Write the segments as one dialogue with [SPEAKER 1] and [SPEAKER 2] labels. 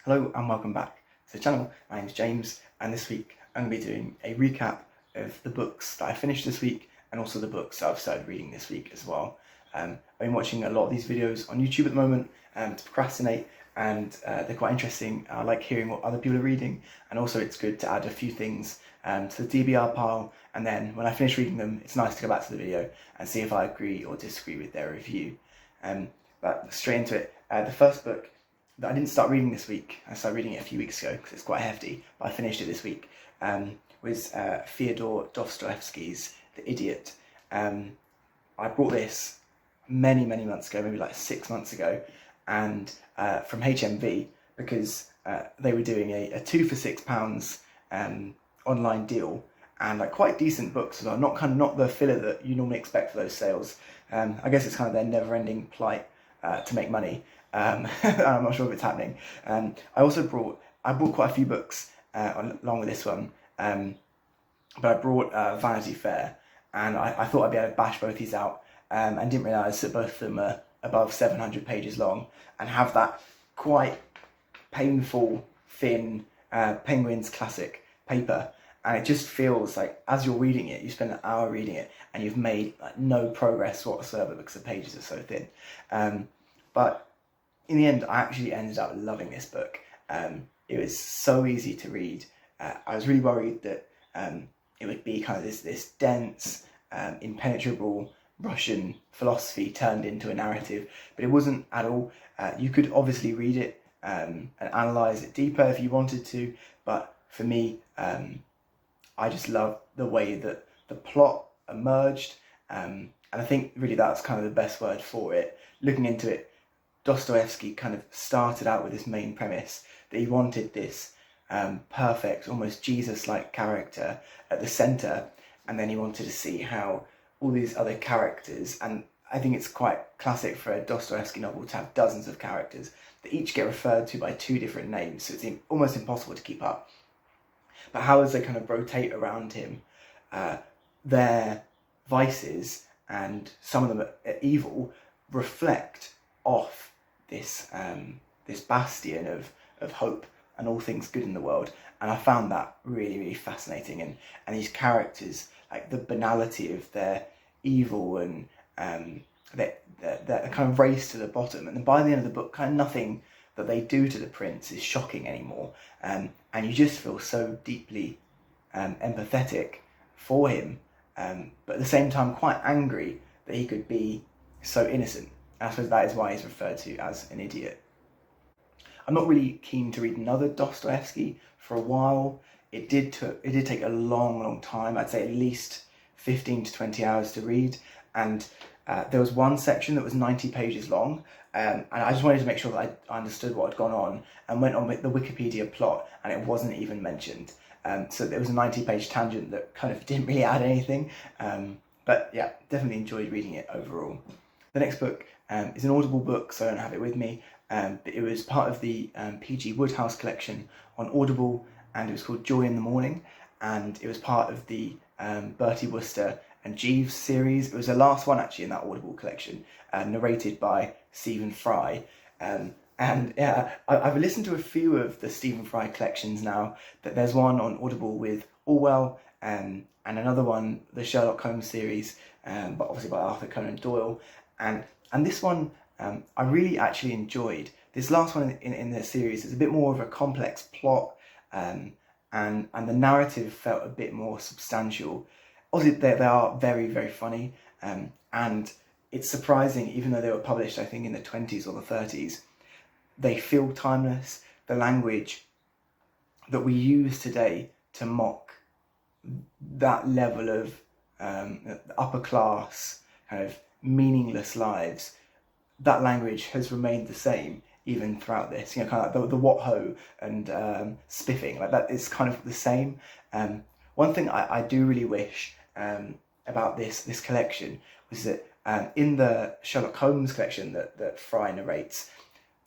[SPEAKER 1] Hello and welcome back to the channel. My name's James, and this week I'm going to be doing a recap of the books that I finished this week and also the books that I've started reading this week as well. I've been watching a lot of these videos on YouTube at the moment to procrastinate, and they're quite interesting. I like hearing what other people are reading, and also it's good to add a few things to the DBR pile, and then when I finish reading them it's nice to go back to the video and see if I agree or disagree with their review. But straight into it, the first book that I didn't start reading this week, I started reading it a few weeks ago because it's quite hefty, but I finished it this week, was Fyodor Dostoyevsky's The Idiot. I bought this many months ago, maybe like 6 months ago, and from HMV, because they were doing a 2 for £6 online deal, and like quite decent books as well, not the filler that you normally expect for those sales. I guess it's kind of their never-ending plight to make money. I'm not sure if it's happening. I bought quite a few books along with this one, but I brought Vanity Fair, and I thought I'd be able to bash both these out, and didn't realise that both of them are above 700 pages long and have that quite painful, thin Penguins classic paper. And it just feels like, as you're reading it, you spend an hour reading it and you've made like no progress whatsoever because the pages are so thin. But in the end, I actually ended up loving this book. It was so easy to read. I was really worried that it would be kind of this dense, impenetrable Russian philosophy turned into a narrative, but it wasn't at all. You could obviously read it and analyse it deeper if you wanted to, but for me, I just loved the way that the plot emerged, and I think really that's kind of the best word for it. Looking into it, Dostoyevsky kind of started out with this main premise that he wanted this perfect, almost Jesus-like character at the centre, and then he wanted to see how all these other characters, and I think it's quite classic for a Dostoyevsky novel to have dozens of characters that each get referred to by two different names, so it's almost impossible to keep up. But how as they kind of rotate around him, their vices, and some of them are evil, reflect off this bastion of hope and all things good in the world. And I found that really fascinating, and these characters, like the banality of their evil and their kind of race to the bottom, and then by the end of the book, kind of nothing that they do to the prince is shocking anymore, and you just feel so deeply empathetic for him, but at the same time quite angry that he could be so innocent. And I suppose that is why he's referred to as an idiot. I'm not really keen to read another Dostoyevsky for a while. It did take a long time. I'd say at least 15 to 20 hours to read, and there was one section that was 90 pages long, and I just wanted to make sure that I understood what had gone on, and went on with the Wikipedia plot, and it wasn't even mentioned. So there was a 90-page tangent that kind of didn't really add anything, but yeah, definitely enjoyed reading it overall. The next book is an Audible book, so I don't have it with me, but it was part of the P.G. Wodehouse collection on Audible, and it was called Joy in the Morning, and it was part of the Bertie Wooster and Jeeves series. It was the last one actually in that Audible collection, narrated by Stephen Fry. And yeah, I've listened to a few of the Stephen Fry collections now. That there's one on Audible with Orwell, and another one, the Sherlock Holmes series, but obviously by Arthur Conan Doyle. And this one I really actually enjoyed. This last one in the series is a bit more of a complex plot, and the narrative felt a bit more substantial. Obviously, they are very funny, and it's surprising, even though they were published, I think, in the 20s or the 30s, they feel timeless. The language that we use today to mock that level of upper class, kind of meaningless lives, that language has remained the same even throughout this. You know, kind of like the what ho and spiffing, like that is kind of the same. One thing I do really wish about this collection was that in the Sherlock Holmes collection that Fry narrates,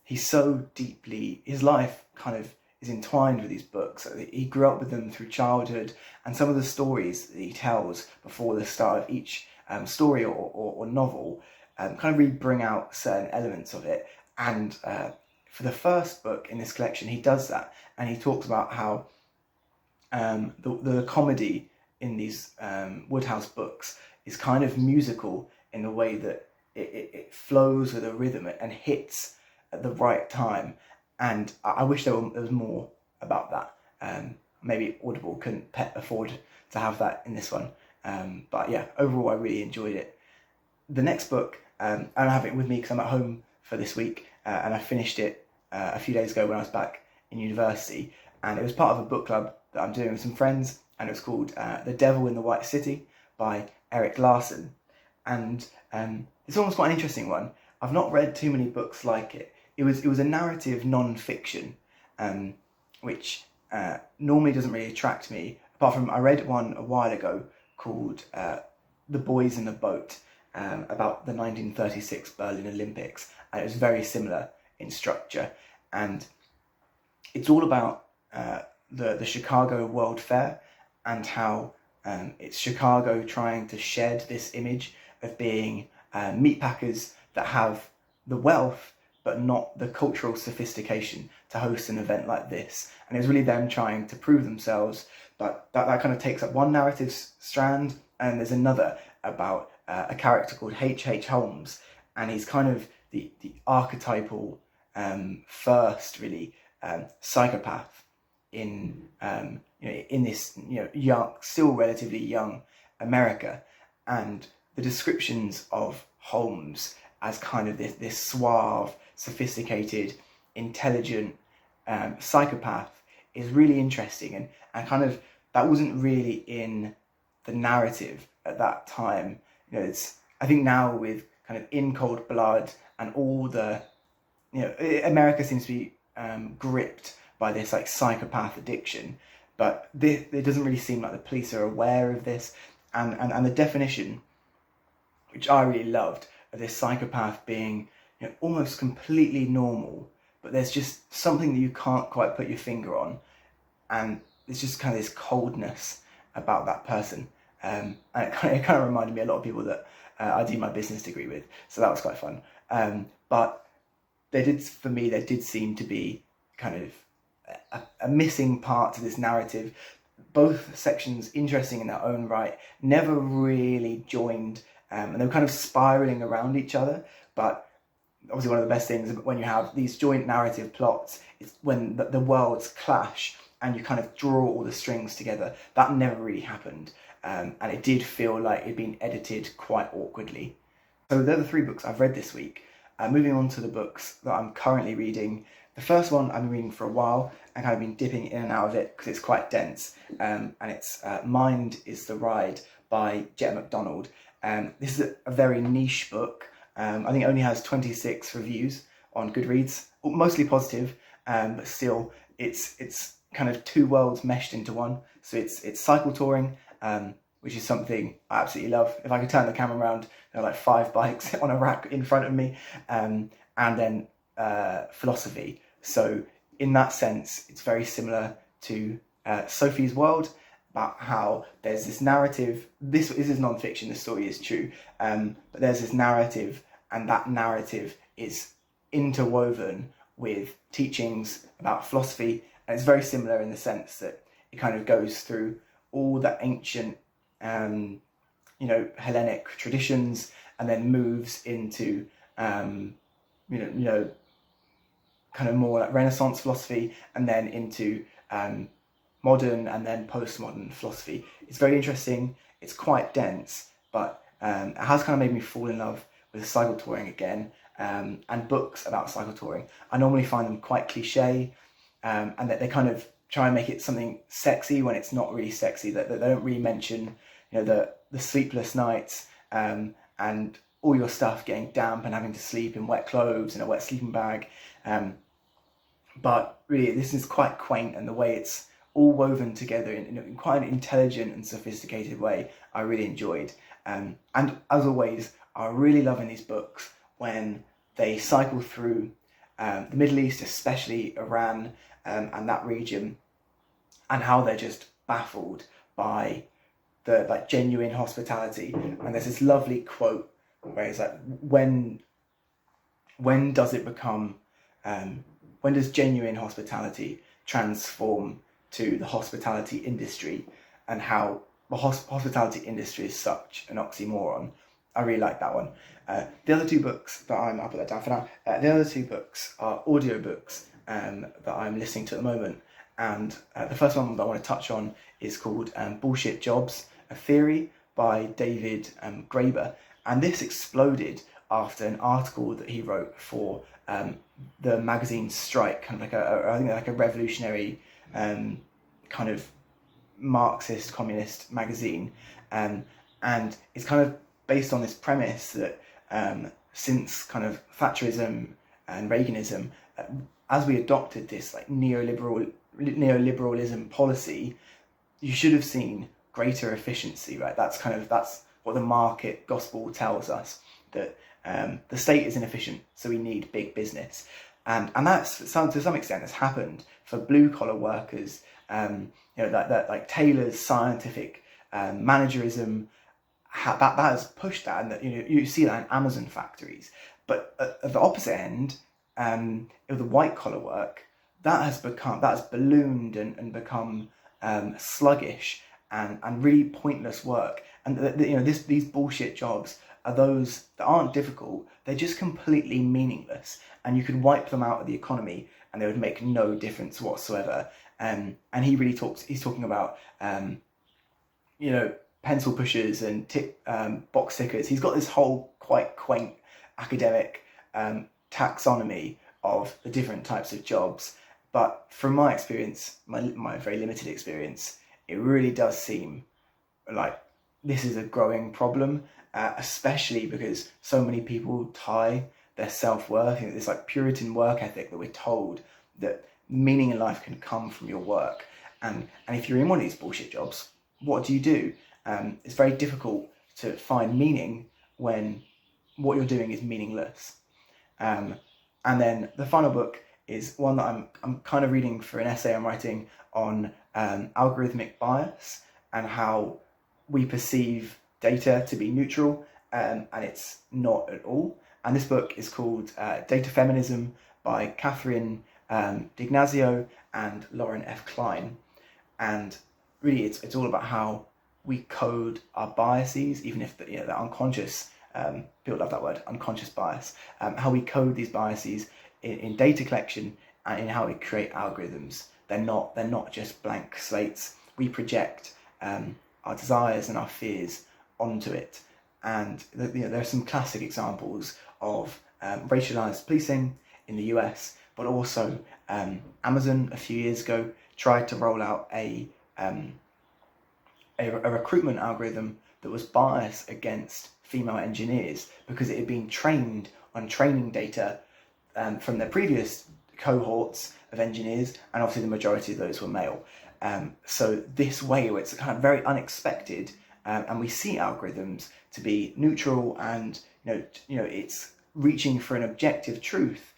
[SPEAKER 1] he's so deeply, his life kind of is entwined with these books. He grew up with them through childhood, and some of the stories that he tells before the start of each story or novel kind of really bring out certain elements of it. And for the first book in this collection, he does that, and he talks about how the comedy in these Wodehouse books is kind of musical in the way that it flows with a rhythm and hits at the right time. And I wish there was more about that. Maybe Audible couldn't afford to have that in this one. But yeah, overall I really enjoyed it. The next book, I don't have it with me because I'm at home for this week, and I finished it a few days ago when I was back in university, and it was part of a book club that I'm doing with some friends, and it was called The Devil in the White City by Eric Larson. And it's almost quite an interesting one. I've not read too many books like it. It was a narrative non-fiction, which normally doesn't really attract me, apart from I read one a while ago called The Boys in the Boat, about the 1936 Berlin Olympics, and it was very similar in structure. And it's all about the Chicago World Fair, and how it's Chicago trying to shed this image of being meatpackers that have the wealth but not the cultural sophistication to host an event like this. And it was really them trying to prove themselves, but that kind of takes up one narrative strand, and there's another about a character called H.H. Holmes, and he's kind of the archetypal first really psychopath in in this young, still relatively young America. And the descriptions of Holmes as kind of this suave, sophisticated, intelligent psychopath is really interesting, and kind of that wasn't really in the narrative at that time. It's, I think now with kind of In Cold Blood and all the, America seems to be gripped by this like psychopath addiction, but it doesn't really seem like the police are aware of this, and the definition, which I really loved, of this psychopath being almost completely normal, but there's just something that you can't quite put your finger on, and there's just kind of this coldness about that person. And it kind of reminded me a lot of people that I do my business degree with, so that was quite fun. But there did seem to be kind of a missing part to this narrative. Both sections interesting in their own right, never really joined, and they were kind of spiraling around each other. But obviously one of the best things when you have these joint narrative plots is when the worlds clash and you kind of draw all the strings together. That never really happened, and it did feel like it'd been edited quite awkwardly. So they're the 3 books I've read this week. Moving on to the books that I'm currently reading. The first one I've been reading for a while and kind of been dipping in and out of it because it's quite dense, and it's Mind is the Ride by Jet McDonald. This is a very niche book. I think it only has 26 reviews on Goodreads, mostly positive, but still it's kind of 2 worlds meshed into one. So it's cycle touring, which is something I absolutely love. If I could turn the camera around, there are like 5 bikes on a rack in front of me, and then philosophy. So in that sense, it's very similar to Sophie's World, about how there's this narrative. This is non-fiction, the story is true, but there's this narrative, and that narrative is interwoven with teachings about philosophy, and it's very similar in the sense that it kind of goes through all the ancient Hellenic traditions, and then moves into kind of more like Renaissance philosophy, and then into modern and then postmodern philosophy. It's very interesting. It's quite dense, but it has kind of made me fall in love with cycle touring again, and books about cycle touring. I normally find them quite cliche, and that they kind of try and make it something sexy when it's not really sexy. That they don't really mention the sleepless nights, and all your stuff getting damp and having to sleep in wet clothes in a wet sleeping bag. But really, this is quite quaint, and the way it's all woven together in quite an intelligent and sophisticated way, I really enjoyed. And as always, I really love in these books when they cycle through the Middle East, especially Iran, and that region, and how they're just baffled by the genuine hospitality. And there's this lovely quote where it's like, when does it become when does genuine hospitality transform to the hospitality industry, and how the hospitality industry is such an oxymoron. I really like that one. The other two books that I'll put that down for now. The other two books are audiobooks that I'm listening to at the moment. And the first one that I want to touch on is called Bullshit Jobs, A Theory by David Graeber. And this exploded after an article that he wrote for the magazine Strike, kind of like I think like a revolutionary kind of Marxist communist magazine, and it's kind of based on this premise that since kind of Thatcherism and Reaganism, as we adopted this like neoliberalism policy, you should have seen greater efficiency, right? That's what the market gospel tells us, that the state is inefficient, so we need big business, and that's to some extent has happened for blue collar workers. That like Taylor's scientific managerism, that has pushed that, and that you see that in Amazon factories. But at the opposite end, of the white collar work, that has ballooned and become sluggish and really pointless work. And these bullshit jobs are those that aren't difficult; they're just completely meaningless, and you could wipe them out of the economy, and they would make no difference whatsoever. And he's talking about pencil pushers and box tickers. He's got this whole quite quaint academic taxonomy of the different types of jobs. But from my experience, my very limited experience, it really does seem like this is a growing problem, especially because so many people tie their self-worth, this like Puritan work ethic that we're told that meaning in life can come from your work. And if you're in one of these bullshit jobs, what do? It's very difficult to find meaning when what you're doing is meaningless. And then the final book is one that I'm kind of reading for an essay I'm writing on algorithmic bias and how we perceive data to be neutral, and it's not at all. And this book is called Data Feminism by Catherine D'Ignazio and Lauren F. Klein. And really it's all about how we code our biases, even if they're unconscious. People love that word, unconscious bias. How we code these biases in data collection and in how we create algorithms. They're not just blank slates. We project our desires and our fears onto it. And there are some classic examples of racialized policing in the US, but also Amazon a few years ago tried to roll out a recruitment algorithm that was biased against female engineers because it had been trained on training data from their previous cohorts of engineers, and obviously the majority of those were male. So this way, where it's kind of very unexpected, and we see algorithms to be neutral, and it's reaching for an objective truth,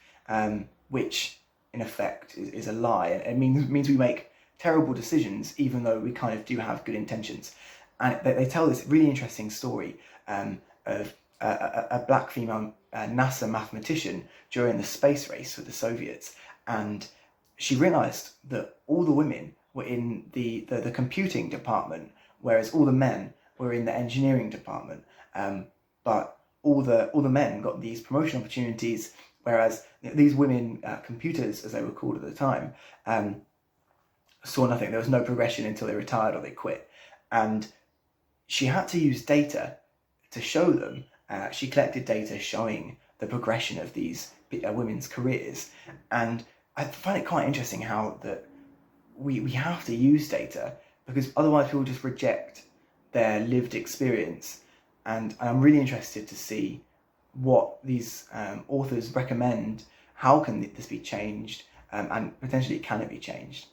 [SPEAKER 1] which in effect is a lie, and it means we make terrible decisions even though we kind of do have good intentions. And they tell this really interesting story of a black female NASA mathematician during the space race for the Soviets, and she realized that all the women were in the computing department, whereas all the men were in the engineering department. But all the men got these promotion opportunities, whereas these women computers, as they were called at the time, saw nothing. There was no progression until they retired or they quit. And she had to use data to show them. She collected data showing the progression of these women's careers. And I find it quite interesting how that we have to use data, because otherwise people just reject their lived experience. And I'm really interested to see what these authors recommend. How can this be changed, and potentially can it be changed?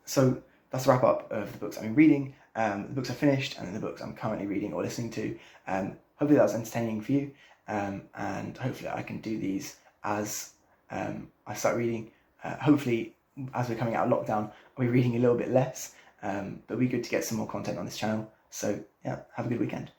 [SPEAKER 1] So that's the wrap up of the books I've been reading. The books are finished, and then the books I'm currently reading or listening to. Hopefully that was entertaining for you, and hopefully I can do these as I start reading. Hopefully, as we're coming out of lockdown, I'll be reading a little bit less, but it'll be good to get some more content on this channel. So yeah, have a good weekend.